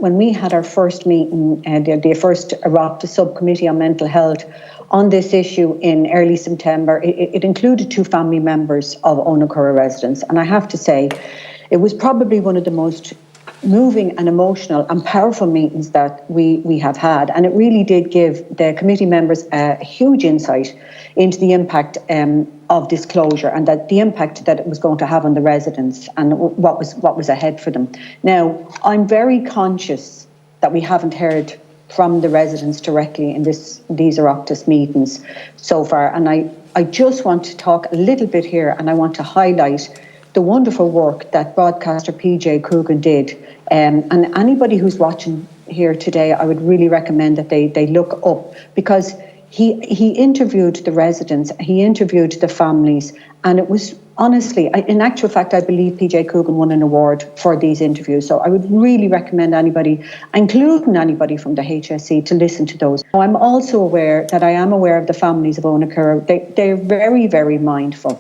when we had our first meeting, the first Oireachtas subcommittee on mental health on this issue in early September, it included 2 family members of Ona Curra residents. And I have to say, it was probably one of the most moving and emotional and powerful meetings that we have had. And it really did give the committee members a huge insight into the impact of this closure, and that the impact that it was going to have on the residents and what was ahead for them. Now, I'm very conscious that we haven't heard from the residents directly in these Oireachtas meetings so far, and I just want to talk a little bit here, and I want to highlight the wonderful work that broadcaster PJ Coogan did. And anybody who's watching here today, I would really recommend that they look up, because he interviewed the residents, he interviewed the families, and it was honestly, in actual fact, I believe PJ Coogan won an award for these interviews. So I would really recommend anybody, including anybody from the HSE, to listen to those. Now, I'm also aware that I am aware of the families of Ona Curra. They're very, very mindful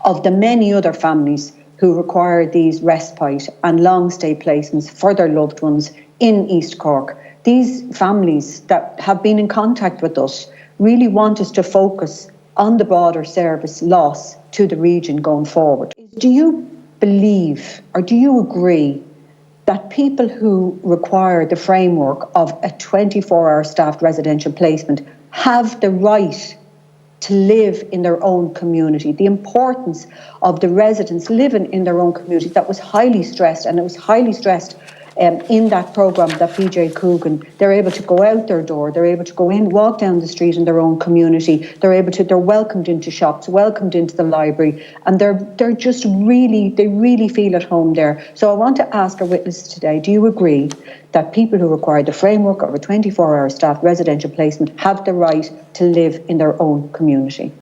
of the many other families who require these respite and long stay placements for their loved ones in East Cork. These families that have been in contact with us really want us to focus on the broader service loss to the region going forward. Do you believe, or do you agree, that people who require the framework of a 24-hour staffed residential placement have the right to live in their own community? The importance of the residents living in their own community, that was highly stressed, and it was highly stressed in that programme that PJ Coogan. They're able to go out their door, they're able to go in, walk down the street in their own community, they're welcomed into shops, welcomed into the library, and they're just really feel at home there. So I want to ask our witnesses today, do you agree that people who require the framework of a 24-hour staffed residential placement have the right to live in their own community?